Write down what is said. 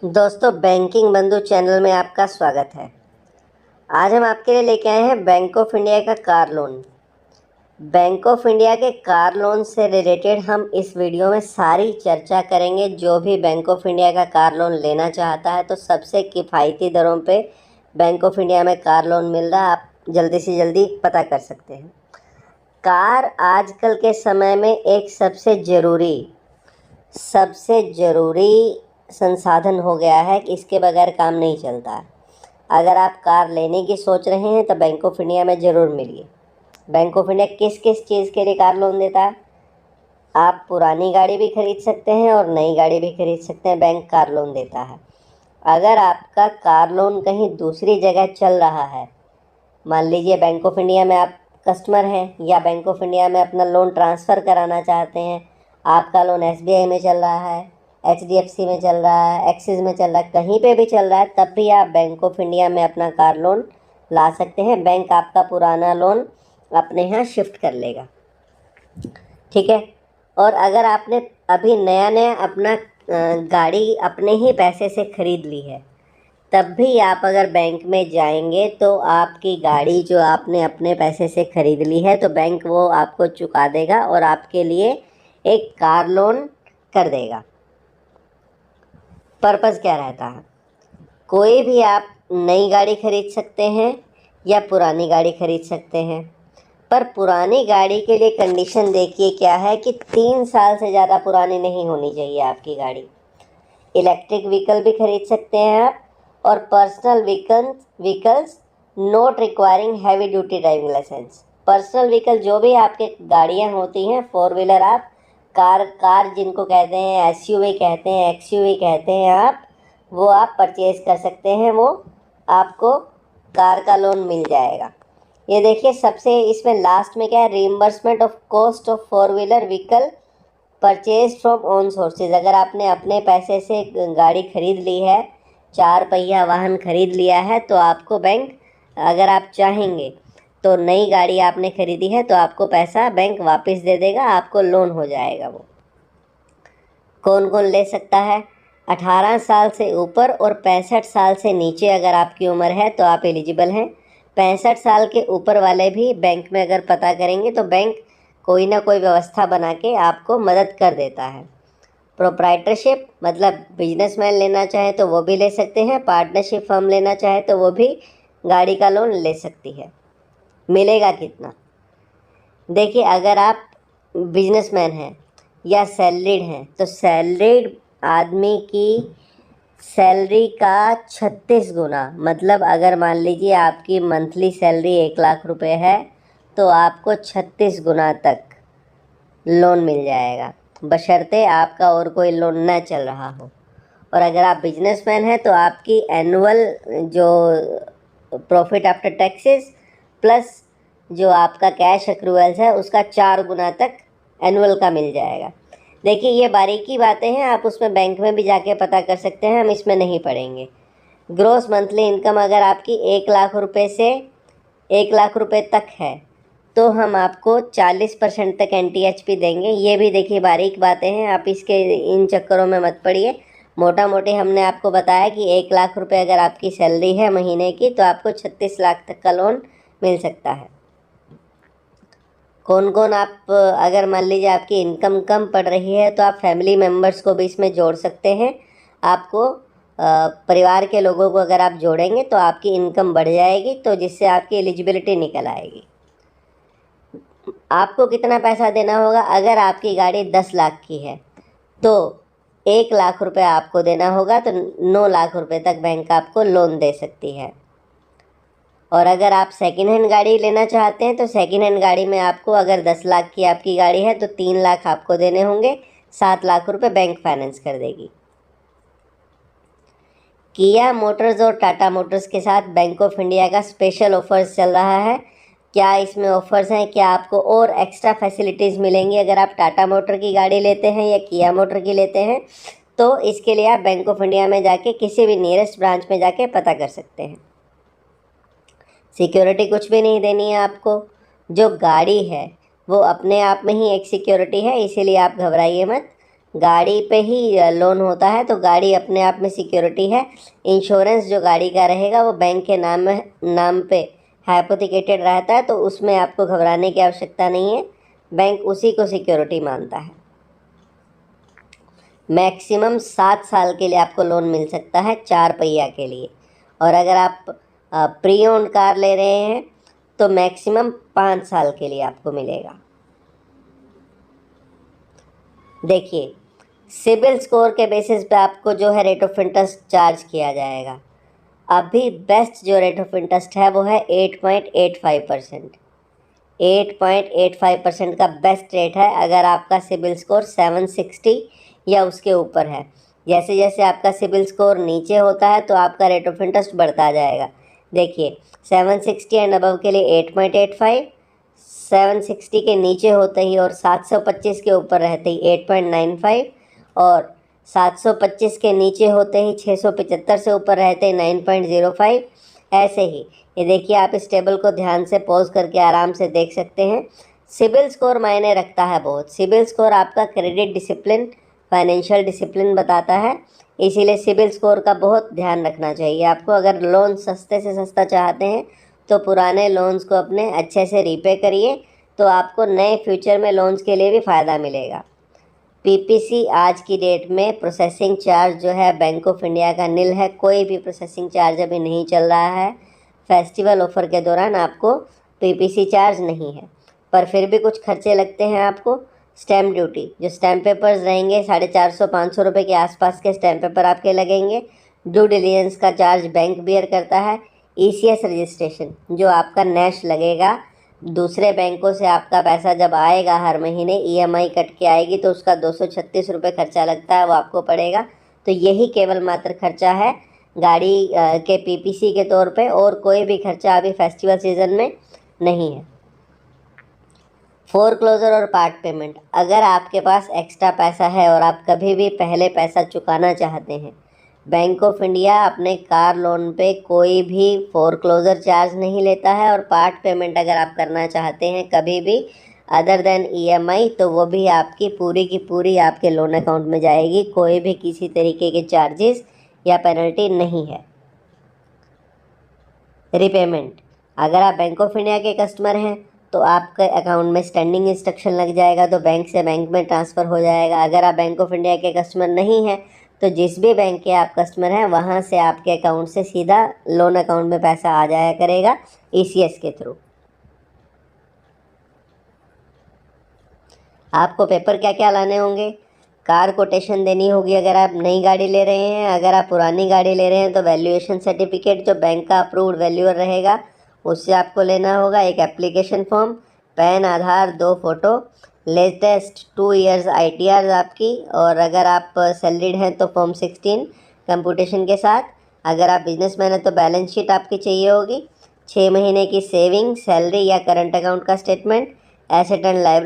दोस्तों, बैंकिंग बंधु चैनल में आपका स्वागत है। आज हम आपके लिए लेके आए हैं बैंक ऑफ इंडिया का car loan. Bank of India के कार लोन से रिलेटेड हम इस वीडियो में सारी चर्चा करेंगे। जो भी बैंक ऑफ इंडिया का कार लोन लेना चाहता है तो सबसे किफ़ायती दरों पे बैंक ऑफ इंडिया में कार लोन मिल रहा है। आप जल्दी से जल्दी पता कर सकते हैं। कार आजकल के समय में एक सबसे ज़रूरी संसाधन हो गया है कि इसके बगैर काम नहीं चलता है। अगर आप कार लेने की सोच रहे हैं तो बैंक ऑफ इंडिया में ज़रूर मिलिए। बैंक ऑफ इंडिया किस किस चीज़ के लिए कार लोन देता है? आप पुरानी गाड़ी भी खरीद सकते हैं और नई गाड़ी भी खरीद सकते हैं। बैंक कार लोन देता है। अगर आपका कार लोन कहीं दूसरी जगह चल रहा है, मान लीजिए बैंक ऑफ इंडिया में आप कस्टमर हैं या बैंक ऑफ इंडिया में अपना लोन ट्रांसफ़र कराना चाहते हैं, आपका लोन एसबीआई में चल रहा है, एचडीएफसी में चल रहा है, एक्सिस में चल रहा है, कहीं पे भी चल रहा है, तब भी आप बैंक ऑफ इंडिया में अपना कार लोन ला सकते हैं। बैंक आपका पुराना लोन अपने यहाँ शिफ्ट कर लेगा, ठीक है। और अगर आपने अभी नया अपना गाड़ी अपने ही पैसे से ख़रीद ली है, तब भी आप अगर बैंक में जाएंगे तो आपकी गाड़ी जो आपने अपने पैसे से ख़रीद ली है तो बैंक वो आपको चुका देगा और आपके लिए एक कार लोन कर देगा। पर्पज़ क्या रहता है? कोई भी आप नई गाड़ी खरीद सकते हैं या पुरानी गाड़ी खरीद सकते हैं, पर पुरानी गाड़ी के लिए कंडीशन देखिए क्या है कि 3 साल से ज़्यादा पुरानी नहीं होनी चाहिए आपकी गाड़ी। इलेक्ट्रिक व्हीकल भी खरीद सकते हैं आप, और personal vehicles not requiring heavy duty driving licence. Personal vehicle जो भी आपके गाड़ियाँ होती हैं, 4 व्हीलर, आप कार जिनको कहते हैं, एसयूवी कहते हैं, एक्सयूवी कहते हैं, आप वो आप परचेज़ कर सकते हैं। वो आपको कार का लोन मिल जाएगा। ये देखिए, सबसे इसमें लास्ट में क्या है, reimbursement of cost of 4 wheeler vehicle purchase from own sources. अगर आपने अपने पैसे से गाड़ी खरीद ली है, 4 पहिया वाहन खरीद लिया है, तो आपको बैंक, अगर आप चाहेंगे तो नई गाड़ी आपने खरीदी है तो आपको पैसा बैंक वापस दे देगा, आपको लोन हो जाएगा। वो कौन कौन ले सकता है? 18 साल से ऊपर और 65 साल से नीचे अगर आपकी उम्र है तो आप एलिजिबल हैं। 65 साल के ऊपर वाले भी बैंक में अगर पता करेंगे तो बैंक कोई ना कोई व्यवस्था बना के आपको मदद कर देता है। प्रोप्राइटरशिप मतलब बिजनेसमैन लेना चाहे तो वो भी ले सकते हैं, पार्टनरशिप फर्म लेना चाहे तो वो भी गाड़ी का लोन ले सकती है। मिलेगा कितना? देखिए, अगर आप बिजनेसमैन हैं या सैलरीड हैं तो सैलरीड आदमी की सैलरी का 36 गुना, मतलब अगर मान लीजिए आपकी मंथली सैलरी 1 लाख रुपए है तो आपको 36 गुना तक लोन मिल जाएगा, बशर्ते आपका और कोई लोन ना चल रहा हो। और अगर आप बिजनेसमैन हैं तो आपकी एनुअल जो प्रॉफिट आफ्टर टैक्सेस प्लस जो आपका कैश एक्रूवल्स है उसका 4 गुना तक एनुअल का मिल जाएगा। देखिए, ये बारीकी बातें हैं, आप उसमें बैंक में भी जाके पता कर सकते हैं, हम इसमें नहीं पढ़ेंगे। ग्रॉस मंथली इनकम अगर आपकी 1 लाख रुपए से 1 लाख रुपए तक है तो हम आपको 40% तक NTHP देंगे। ये भी देखिए बारीक बातें हैं, आप इन चक्करों में मत पड़िए। मोटा मोटी हमने आपको बताया कि 1 लाख रुपए अगर आपकी सैलरी है महीने की तो आपको 36 लाख तक का लोन मिल सकता है। कौन कौन आप, अगर मान लीजिए आपकी इनकम कम पड़ रही है तो आप फैमिली मेम्बर्स को भी इसमें जोड़ सकते हैं। आपको परिवार के लोगों को अगर आप जोड़ेंगे तो आपकी इनकम बढ़ जाएगी, तो जिससे आपकी एलिजिबिलिटी निकल आएगी। आपको कितना पैसा देना होगा? अगर आपकी गाड़ी 10 लाख की है तो 1 लाख रुपए आपको देना होगा, तो 9 लाख रुपए तक बैंक आपको लोन दे सकती है। और अगर आप सेकेंड हैंड गाड़ी लेना चाहते हैं तो सेकेंड हैंड गाड़ी में आपको, अगर 10 लाख की आपकी गाड़ी है तो 3 लाख आपको देने होंगे, 7 लाख रुपए बैंक फाइनेंस कर देगी। किया मोटर्स और टाटा मोटर्स के साथ बैंक ऑफ इंडिया का स्पेशल ऑफर्स चल रहा है। क्या इसमें ऑफ़र्स हैं? क्या आपको और एक्स्ट्रा फैसिलिटीज़ मिलेंगी अगर आप टाटा मोटर की गाड़ी लेते हैं या किया मोटर की लेते हैं? तो इसके लिए आप बैंक ऑफ इंडिया में जाके किसी भी नियरेस्ट ब्रांच में जाके पता कर सकते हैं। सिक्योरिटी कुछ भी नहीं देनी है आपको। जो गाड़ी है वो अपने आप में ही एक सिक्योरिटी है, इसीलिए आप घबराइए मत। गाड़ी पे ही लोन होता है, तो गाड़ी अपने आप में सिक्योरिटी है। इंश्योरेंस जो गाड़ी का रहेगा वो बैंक के नाम पे हाइपोथिकेटेड रहता है, तो उसमें आपको घबराने की आवश्यकता नहीं है। बैंक उसी को सिक्योरिटी मानता है। मैक्सिमम 7 साल के लिए आपको लोन मिल सकता है 4 पहिया के लिए। और अगर आप प्री ओन्ड कार ले रहे हैं तो मैक्सिमम 5 साल के लिए आपको मिलेगा। देखिए, सिबिल स्कोर के बेसिस पे आपको जो है रेट ऑफ इंटरेस्ट चार्ज किया जाएगा। अभी बेस्ट जो रेट ऑफ इंटरेस्ट है वो है 8.85%। 8.85% का बेस्ट रेट है अगर आपका सिबिल स्कोर 760 या उसके ऊपर है। जैसे जैसे आपका सिबिल स्कोर नीचे होता है तो आपका रेट ऑफ इंटरेस्ट बढ़ता जाएगा। देखिए, 760 एंड अबव के लिए 8.85, 760 के नीचे होते ही और 725 के ऊपर रहते ही 8.95, और 725 के नीचे होते ही 675 से ऊपर रहते ही 9.05। ऐसे ही ये देखिए, आप इस टेबल को ध्यान से पॉज करके आराम से देख सकते हैं। सिबिल स्कोर मायने रखता है बहुत। सिबिल स्कोर आपका क्रेडिट डिसिप्लिन, फाइनेंशियल डिसिप्लिन बताता है, इसीलिए सिबिल स्कोर का बहुत ध्यान रखना चाहिए आपको। अगर लोन सस्ते से सस्ता चाहते हैं तो पुराने लोन्स को अपने अच्छे से रीपे करिए, तो आपको नए फ्यूचर में लोन्स के लिए भी फ़ायदा मिलेगा। पीपीसी आज की डेट में प्रोसेसिंग चार्ज जो है बैंक ऑफ इंडिया का निल है। कोई भी प्रोसेसिंग चार्ज अभी नहीं चल रहा है। फेस्टिवल ऑफर के दौरान आपको पीपीसी चार्ज नहीं है, पर फिर भी कुछ खर्चे लगते हैं आपको। स्टैम्प ड्यूटी, जो स्टैम्प पेपर्स रहेंगे 450-500 रुपये के आसपास के स्टैम्प पेपर आपके लगेंगे। ड्यू डिलिजेंस का चार्ज बैंक बियर करता है। ईसीएस रजिस्ट्रेशन जो आपका नैश लगेगा, दूसरे बैंकों से आपका पैसा जब आएगा हर महीने ईएमआई कट के आएगी तो उसका 236 रुपये खर्चा लगता है, वो आपको पड़ेगा। तो यही केवल मात्र खर्चा है गाड़ी के पीपीसी के तौर पे, और कोई भी खर्चा अभी फेस्टिवल सीज़न में नहीं है। फोरक्लोजर और पार्ट पेमेंट, अगर आपके पास एक्स्ट्रा पैसा है और आप कभी भी पहले पैसा चुकाना चाहते हैं, बैंक ऑफ इंडिया अपने कार लोन पे कोई भी फोरक्लोजर चार्ज नहीं लेता है। और पार्ट पेमेंट अगर आप करना चाहते हैं कभी भी अदर देन ईएमआई, तो वो भी आपकी पूरी की पूरी आपके लोन अकाउंट में जाएगी। कोई भी किसी तरीके के चार्जेस या पेनल्टी नहीं है। रिपेमेंट, अगर आप बैंक ऑफ इंडिया के कस्टमर हैं तो आपके अकाउंट में स्टैंडिंग इंस्ट्रक्शन लग जाएगा, तो बैंक से बैंक में ट्रांसफ़र हो जाएगा। अगर आप बैंक ऑफ इंडिया के कस्टमर नहीं हैं तो जिस भी बैंक के आप कस्टमर हैं वहाँ से आपके अकाउंट से सीधा लोन अकाउंट में पैसा आ जाया करेगा ईसीएस के थ्रू। आपको पेपर क्या क्या लाने होंगे? कार कोटेशन देनी होगी अगर आप नई गाड़ी ले रहे हैं। अगर आप पुरानी गाड़ी ले रहे हैं तो वैल्यूएशन सर्टिफिकेट जो बैंक का अप्रूव्ड वैल्यूअर रहेगा उससे आपको लेना होगा। एक एप्लीकेशन फॉर्म, पैन, आधार, 2 फ़ोटो, लेटेस्ट 2 ईयर्स ITR आपकी, और अगर आप सैलरीड हैं तो फॉर्म 16 कंप्यूटेशन के साथ। अगर आप बिजनेसमैन हैं तो बैलेंस शीट आपकी चाहिए होगी। 6 महीने की सेविंग, सैलरी या करंट अकाउंट का स्टेटमेंट, एसेट एंड लायबिलिटी